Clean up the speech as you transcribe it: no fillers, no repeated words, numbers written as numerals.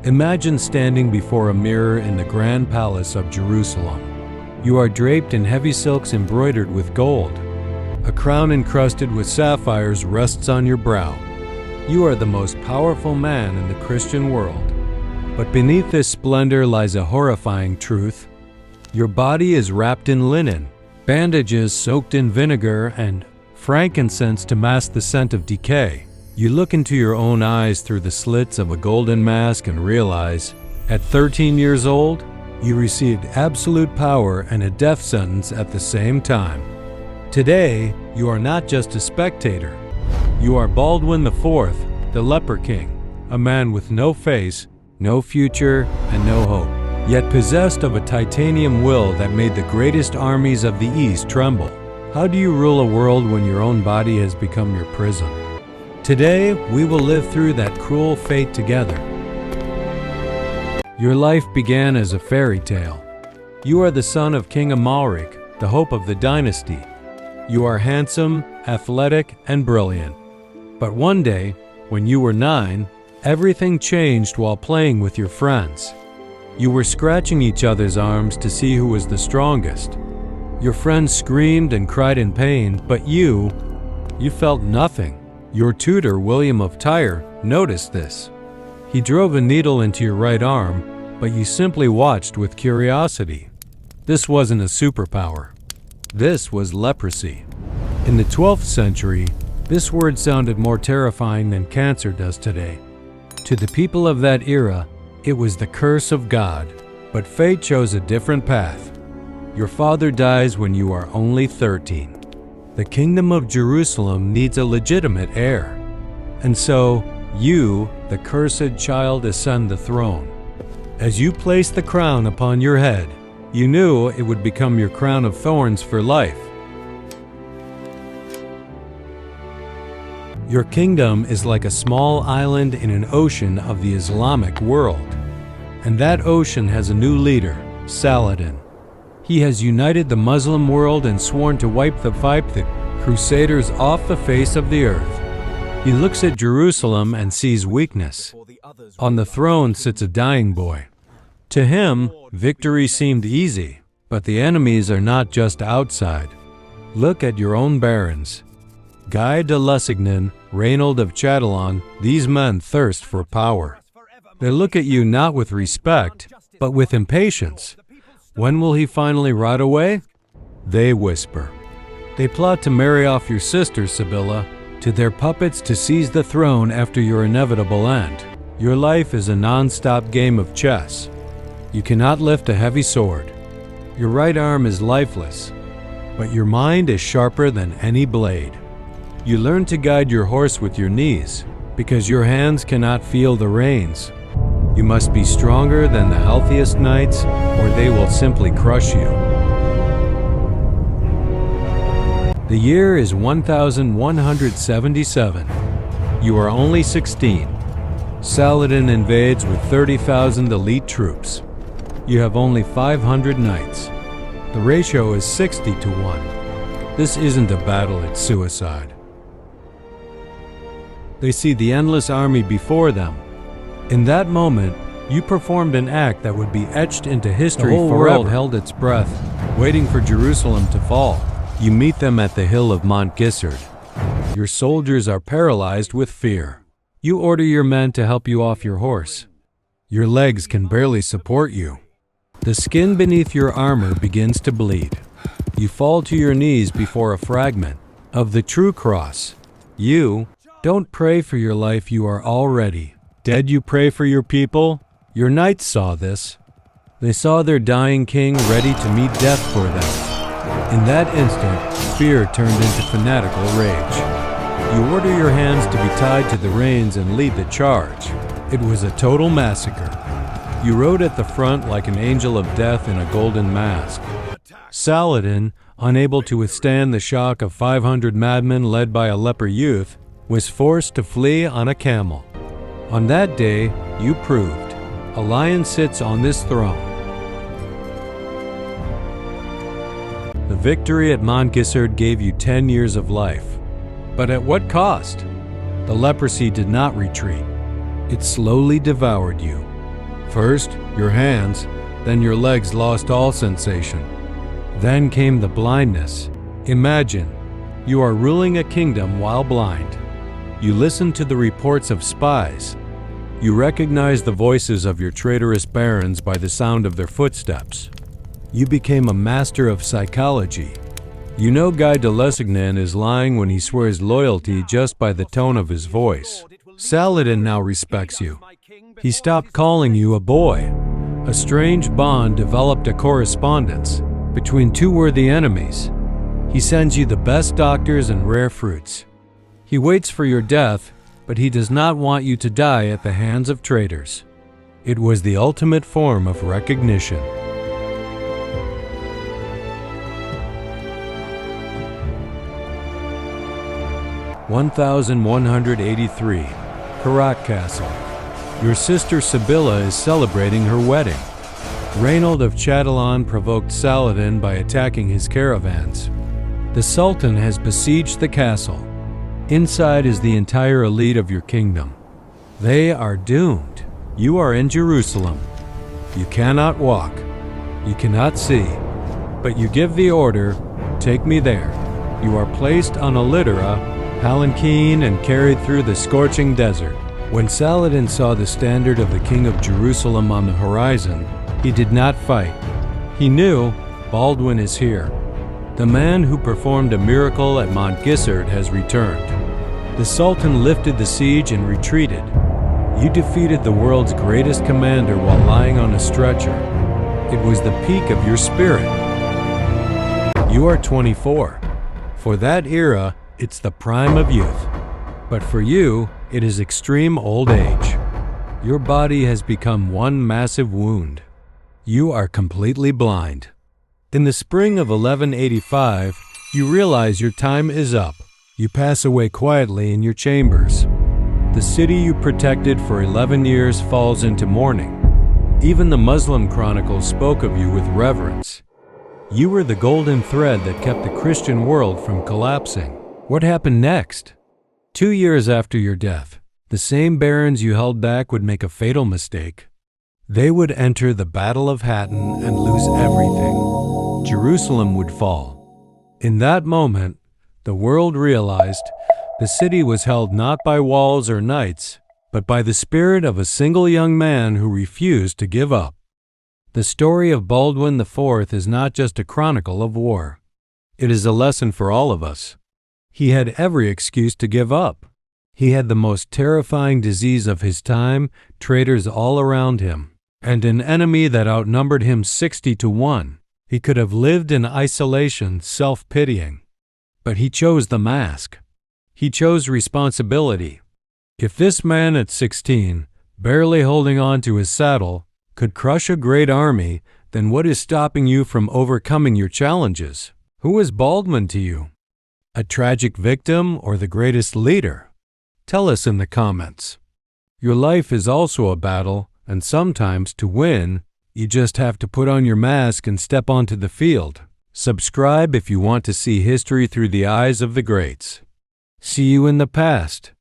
Imagine standing before a mirror in the Grand Palace of Jerusalem. You are draped in heavy silks embroidered with gold. A crown encrusted with sapphires rests on your brow. You are the most powerful man in the Christian world. But beneath this splendor lies a horrifying truth. Your body is wrapped in linen, bandages soaked in vinegar, and frankincense to mask the scent of decay. You look into your own eyes through the slits of a golden mask and realize, at 13 years old, you received absolute power and a death sentence at the same time. Today, you are not just a spectator. You are Baldwin IV, the Leper King, a man with no face, no future, and no hope, yet possessed of a titanium will that made the greatest armies of the East tremble. How do you rule a world when your own body has become your prison? Today, we will live through that cruel fate together. Your life began as a fairy tale. You are the son of King Amalric, the hope of the dynasty. You are handsome, athletic, and brilliant. But one day, when you were 9, everything changed while playing with your friends. You were scratching each other's arms to see who was the strongest. Your friends screamed and cried in pain, but you felt nothing. Your tutor, William of Tyre, noticed this. He drove a needle into your right arm, but you simply watched with curiosity. This wasn't a superpower. This was leprosy. In the 12th century, this word sounded more terrifying than cancer does today. To the people of that era, it was the curse of God, but fate chose a different path. Your father dies when you are only 13. The kingdom of Jerusalem needs a legitimate heir. And so, you, the cursed child, ascend the throne. As you place the crown upon your head, you knew it would become your crown of thorns for life. Your kingdom is like a small island in an ocean of the Islamic world. And that ocean has a new leader, Saladin. He has united the Muslim world and sworn to wipe the Crusaders off the face of the earth. He looks at Jerusalem and sees weakness. On the throne sits a dying boy. To him, victory seemed easy, but the enemies are not just outside. Look at your own barons. Guy de Lusignan, Reynold of Chatillon, these men thirst for power. They look at you not with respect, but with impatience. When will he finally ride away? They whisper. They plot to marry off your sister, Sibylla, to their puppets to seize the throne after your inevitable end. Your life is a non-stop game of chess. You cannot lift a heavy sword. Your right arm is lifeless, but your mind is sharper than any blade. You learn to guide your horse with your knees, because your hands cannot feel the reins. You must be stronger than the healthiest knights, or they will simply crush you. The year is 1177. You are only 16. Saladin invades with 30,000 elite troops. You have only 500 knights. The ratio is 60 to 1. This isn't a battle, it's suicide. They see the endless army before them. In that moment, you performed an act that would be etched into history forever. The whole world held its breath, waiting for Jerusalem to fall. You meet them at the hill of Montgisard. Your soldiers are paralyzed with fear. You order your men to help you off your horse. Your legs can barely support you. The skin beneath your armor begins to bleed. You fall to your knees before a fragment of the true cross. You don't pray for your life, you are already dead. You pray for your people. Your knights saw this. They saw their dying king ready to meet death for them. In that instant, fear turned into fanatical rage. You order your hands to be tied to the reins and lead the charge. It was a total massacre. You rode at the front like an angel of death in a golden mask. Saladin, unable to withstand the shock of 500 madmen led by a leper youth, was forced to flee on a camel. On that day, you proved, a lion sits on this throne. The victory at Montgisard gave you 10 years of life. But at what cost? The leprosy did not retreat. It slowly devoured you. First, your hands, then your legs lost all sensation. Then came the blindness. Imagine, you are ruling a kingdom while blind. You listen to the reports of spies. You recognize the voices of your traitorous barons by the sound of their footsteps. You became a master of psychology. You know Guy de Lusignan is lying when he swears loyalty just by the tone of his voice. Saladin now respects you. He stopped calling you a boy. A strange bond developed a correspondence between two worthy enemies. He sends you the best doctors and rare fruits. He waits for your death, but he does not want you to die at the hands of traitors. It was the ultimate form of recognition. (1183) Herat Castle. Your sister Sibylla is celebrating her wedding. Reynold of Chatillon provoked Saladin by attacking his caravans. The Sultan has besieged the castle. Inside is the entire elite of your kingdom. They are doomed. You are in Jerusalem. You cannot walk. You cannot see. But you give the order, "Take me there." You are placed on a littera, palanquin, and carried through the scorching desert. When Saladin saw the standard of the King of Jerusalem on the horizon, he did not fight. He knew Baldwin is here. The man who performed a miracle at Montgisard has returned. The Sultan lifted the siege and retreated. You defeated the world's greatest commander while lying on a stretcher. It was the peak of your spirit. You are 24. For that era, it's the prime of youth. But for you, it is extreme old age. Your body has become one massive wound. You are completely blind. In the spring of 1185, you realize your time is up. You pass away quietly in your chambers. The city you protected for 11 years falls into mourning. Even the Muslim chronicles spoke of you with reverence. You were the golden thread that kept the Christian world from collapsing. What happened next? 2 years after your death, the same barons you held back would make a fatal mistake. They would enter the Battle of Hattin and lose everything. Jerusalem would fall. In that moment, the world realized the city was held not by walls or knights, but by the spirit of a single young man who refused to give up. The story of Baldwin IV is not just a chronicle of war. It is a lesson for all of us. He had every excuse to give up. He had the most terrifying disease of his time, traitors all around him, and an enemy that outnumbered him 60-1. He could have lived in isolation, self-pitying. But he chose the mask. He chose responsibility. If this man at 16, barely holding on to his saddle, could crush a great army, then what is stopping you from overcoming your challenges? Who is Baldwin to you? A tragic victim or the greatest leader? Tell us in the comments. Your life is also a battle, and sometimes to win, you just have to put on your mask and step onto the field. Subscribe if you want to see history through the eyes of the greats. See you in the past.